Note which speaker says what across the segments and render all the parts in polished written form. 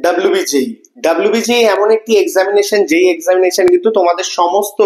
Speaker 1: WBJEE WBJEE এমন একটি examination যেই এক্সামিনেশন কিন্তু তোমাদের সমস্ত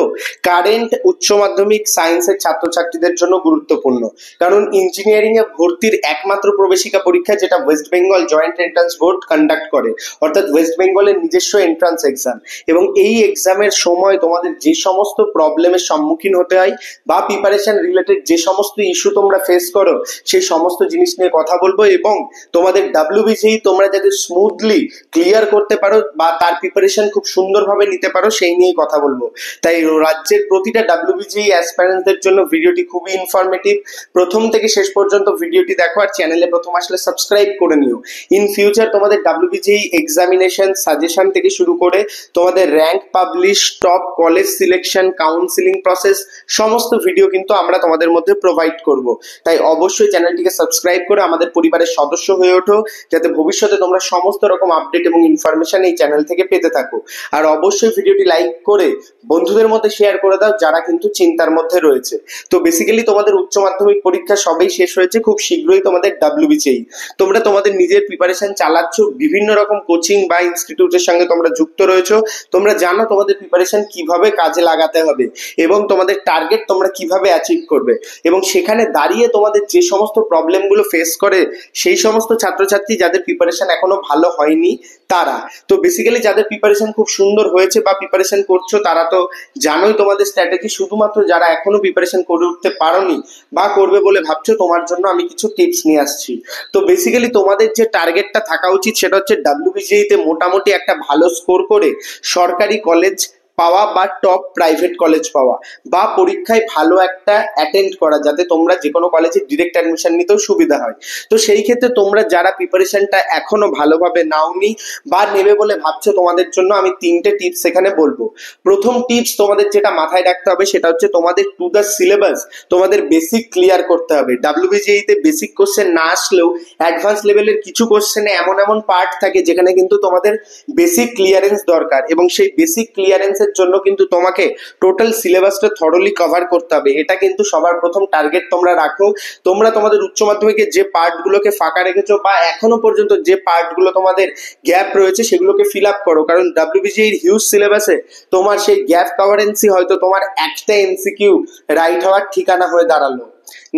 Speaker 1: কারেন্ট উচ্চ মাধ্যমিক সায়েন্সের ছাত্রছাত্রীদের জন্য গুরুত্বপূর্ণ। কারণ ইঞ্জিনিয়ারিং এ ভর্তির একমাত্র প্রবেশিকা পরীক্ষা যেটা West Bengal joint entrance board conduct করে, অর্থাৎ ওয়েস্ট বেঙ্গলের নিজস্ব এন্ট্রান্স এক্সাম। এবং এই এক্সামের সময় তোমাদের যে সমস্ত প্রবলেমের সম্মুখীন হতে হয় বা প্রিপারেশন রিলেটেড যে সমস্ত ইস্যু তোমরা ফেস করো সেই সমস্ত জিনিস নিয়ে কথা বলবো, এবং তোমাদের ডাব্লিউবিজেই তোমরা যাতে স্মুথলি ক্লিয়ার করতে পারো বা তার প্রিপারেশন খুব সুন্দরভাবে নিতে পারো সেই নিয়ে কথা বলবো। তাই রাজ্যের প্রতিটা ডাব্লিউবিজেই অ্যাসপারেন্টদের জন্য ভিডিওটি খুবই ইনফরমেটিভ। প্রথম থেকে শেষ পর্যন্ত ভিডিওটি দেখো, আর চ্যানেলে প্রথম আসলে সাবস্ক্রাইব করে নিও। ইন ফিউচার তোমাদের ডাব্লিউবিজেই এক্সামিনেশন সাজেশন থেকে শুরু করে তোমাদের rank publish, top college selection, counselling process সমস্ত ভিডিও কিন্তু আমরা তোমাদের মধ্যে প্রোভাইড করব। তাই অবশ্যই চ্যানেলটিকে সাবস্ক্রাইব করে আমাদের পরিবারের সদস্য হয়ে ওঠো, যাতে ভবিষ্যতে তোমরা সমস্ত রকম আপডেট এবং ইনফরমেশন এই চ্যানেল থেকে পেতে থাকো। আর অবশ্যই ভিডিওটি লাইক করে বন্ধুদের মধ্যে শেয়ার করে দাও যারা কিন্তু চিন্তার মধ্যে রয়েছে। তো বেসিক্যালি তোমাদের উচ্চ মাধ্যমিক পরীক্ষা সবেই শেষ হয়েছে, খুব শীঘ্রই তোমাদের ডাব্লিউবিজেই। তোমরা তোমাদের নিজের প্রিপারেশন চালাচ্ছ, বিভিন্ন রকম কোচিং বা ইনস্টিটিউটের সঙ্গে তোমরা যুক্ত রয়েছো। তোমরা জানো তোমাদের প্রিপারেশন কিভাবে কাজে লাগাতে হবে এবং তোমাদের টার্গেট তোমরা কিভাবে অ্যাচিভ করবে, এবং সেখানে দাঁড়িয়ে তোমাদের যে সমস্ত প্রবলেমগুলো ফেস করে সেই সমস্ত ছাত্রছাত্রী যাদের প্রিপারেশন এখনো ভালো হয়নি তারা। তো বেসিক্যালি যাদের প্রিপারেশন খুব সুন্দর হয়েছে বা প্রিপারেশন করছো তারা তো জানোই তোমাদের স্ট্র্যাটেজি। শুধুমাত্র যারা এখনো প্রিপারেশন করে উঠতে পারোনি বা করবে বলে ভাবছো, তোমার জন্য আমি কিছু টিপস নিয়ে আসছি। তো বেসিক্যালি তোমাদের যে টার্গেটটা থাকা উচিত সেটা হচ্ছে ডাব্লিউবিজেইতে মোটামুটি একটা ভালো স্কোর করে সরকারি কলেজ পাওয়া বা টপ প্রাইভেট কলেজ পাওয়া, বা পরীক্ষায় ভালো একটা অ্যাটেন্ড করা যাতে তোমরা যে কোনো কলেজে ডিরেক্ট অ্যাডমিশন নিতেও সুবিধা হয়। তো সেই ক্ষেত্রে তোমরা যারা প্রিপারেশনটা এখনো ভালোভাবে নাওনি বা নেবে বলে ভাবছো, তোমাদের জন্য আমি তিনটে টিপস এখানে বলবো। প্রথম টিপস তোমাদের যেটা মাথায় রাখতে হবে সেটা হচ্ছে তোমাদের টু দ্য সিলেবাস তোমাদের বেসিক ক্লিয়ার করতে হবে। ডাব্লিউবিজেইতে বেসিক কোশ্চেন না আসলেও অ্যাডভান্স লেভেলের কিছু কোশ্চেনে এমন এমন পার্ট থাকে যেখানে কিন্তু তোমাদের বেসিক ক্লিয়ারেন্স দরকার, এবং সেই বেসিক ক্লিয়ারেন্স জন্য কিন্তু তোমাকে টোটাল সিলেবাসটা থরলি কভার করতে হবে। এটা কিন্তু সবার প্রথম টার্গেট তোমরা রাখো। তোমরা তোমাদের উচ্চ মাধ্যমিকের যে পার্টগুলোকে ফাঁকা রেখেছো বা এখনো পর্যন্ত যে পার্টগুলো তোমাদের গ্যাপ রয়েছে সেগুলোকে ফিল আপ করো, কারণ ডাব্লিউবিজেই এর হিউজ সিলেবাসে তোমার সেই গ্যাপ কভারেন্সি হয়তো তোমার একটা এমসিকিউ রাইট হওয়ার ঠিকানা হয়ে দাঁড়ালো।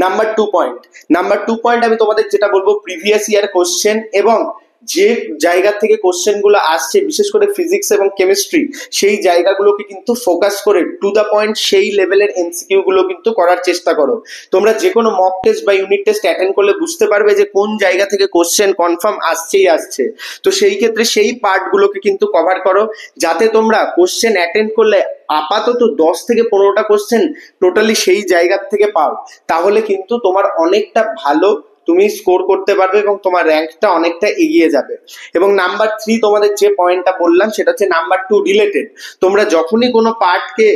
Speaker 1: নাম্বার টু পয়েন্ট আমি তোমাদের যেটা বলবো, প্রিভিয়াস ইয়ার কোশ্চেন এবং যে জায়গা থেকে কোশ্চেন গুলো আসছে বিশেষ করে ফিজিক্স এবং কেমিস্ট্রি সেই জায়গাগুলোকে কিন্তু ফোকাস করে টু দা পয়েন্ট সেই লেভেলের এমসিকিউ গুলো কিন্তু করার চেষ্টা করো। তোমরা যে কোনো মক টেস্ট বা ইউনিট টেস্ট অ্যাটেন্ড করলে বুঝতে পারবে যে কোন জায়গা থেকে কোশ্চেন কনফার্ম আসছে। তো সেই ক্ষেত্রে সেই পার্ট গুলোকে কিন্তু কভার করো, যাতে তোমরা কোশ্চেন অ্যাটেন্ড করলে আপাতত 10 থেকে 15টা কোশ্চেন টোটালি সেই জায়গা থেকে পাও। তাহলে কিন্তু তোমার অনেকটা ভালো তুমি স্কোর করতে পারবে এবং তোমার র্যাঙ্কটা অনেকটা এগিয়ে যাবে। এবং নাম্বার 3 তোমাদের যে পয়েন্টটা বললাম সেটা হচ্ছে নাম্বার 2 রিলেটেড। তোমরা যখনই কোনো পার্টকে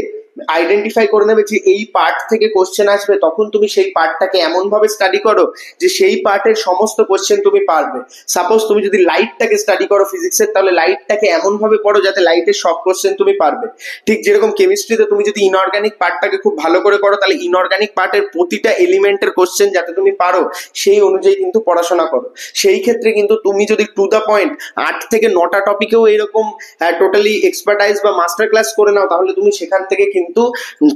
Speaker 1: আইডেন্টিফাই করে নেবে যে এই পার্ট থেকে কোশ্চেন আসবে, তখন তুমি সেই পার্টটাকে এমন ভাবে স্টাডি করো যে সেই পার্টের সমস্ত কোশ্চেন তুমি পারবে। সাপোজ তুমি যদি লাইটটাকে স্টাডি করো ফিজিক্সের, তাহলে লাইটটাকে এমন ভাবে পড়ো যাতে লাইটের সব কোশ্চেন তুমি পারবে। ঠিক যেরকম কেমিস্ট্রিতে তুমি যদি ইনঅর্গানিক পার্টটাকে খুব ভালো করে করো, তাহলে ইনঅর্গানিক পার্টের প্রতিটা এলিমেন্টের কোশ্চেন যাতে তুমি পারো সেই অনুযায়ী কিন্তু পড়াশোনা করো। সেই ক্ষেত্রে কিন্তু তুমি যদি টু দা পয়েন্ট 8 থেকে 9টা টপিকেও এরকম টোটালি এক্সপার্টাইজ বা মাস্টার ক্লাস করে নাও, তাহলে তুমি সেখান থেকে কিন্তু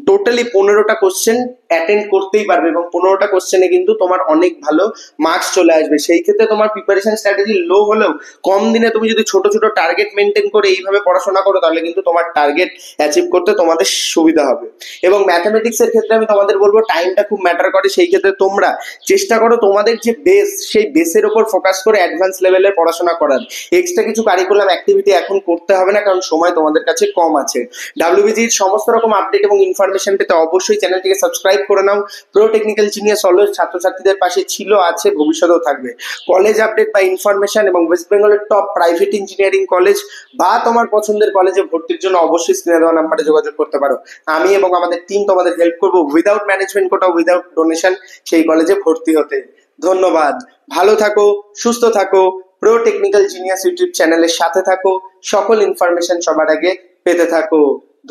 Speaker 1: টোটালি 15টা কোশ্চেন অ্যাটেন্ড করতেই পারবে এবং 15টা কোশ্চেনে কিন্তু তোমার অনেক ভালো মার্কস চলে আসবে। সেই ক্ষেত্রে তোমার প্রিপারেশন স্ট্র্যাটেজি লো হলেও কম দিনে তুমি যদি ছোট ছোট টার্গেট মেনটেন করে এইভাবে পড়াশোনা করো, তাহলে কিন্তু তোমার টার্গেট অ্যাচিভ করতে তোমাদের সুবিধা হবে। এবং ম্যাথামেটিক্স এর ক্ষেত্রে আমি তোমাদের বলবো টাইমটা খুব ম্যাটার করে। সেই ক্ষেত্রে তোমরা চেষ্টা করো তোমাদের যে বেস সেই বেসের উপর ফোকাস করে অ্যাডভান্স লেভেলের পড়াশোনা করার। এক্সট্রা কিছু কারিকুলাম অ্যাক্টিভিটি এখন করতে হবে না, কারণ সময় তোমাদের কাছে কম আছে। ডাব্লিউবিজির সমস্ত রকম আপডেট এবং ইনফরমেশন পেতে অবশ্যই চ্যানেলটিকে সাবস্ক্রাইব করে নাও। প্রো টেকনিক্যাল জিনিয়াস অলওয়েজ ছাত্রছাত্রীদের পাশে ছিল, আছে, ভবিষ্যতেও থাকবে। কলেজ আপডেট বা ইনফরমেশন এবং ওয়েস্ট বেঙ্গলের টপ প্রাইভেট ইঞ্জিনিয়ারিং কলেজ বা তোমার পছন্দের কলেজে ভর্তির জন্য অবশ্যই স্ক্রিনে দেওয়া নাম্বারে যোগাযোগ করতে পারো। আমি এবং আমাদের টিম তোমাদের হেল্প করবো without management quota, without donation সেই কলেজে ভর্তি হতে। ধন্যবাদ। ভালো থাকো, সুস্থ থাকো, প্রো টেকনিক্যাল জিনিয়াস ইউটিউব চ্যানেলের সাথে থাকো, সকল ইনফরমেশন সবার আগে পেতে থাকো।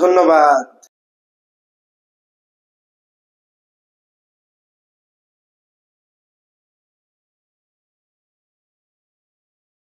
Speaker 1: ধন্যবাদ।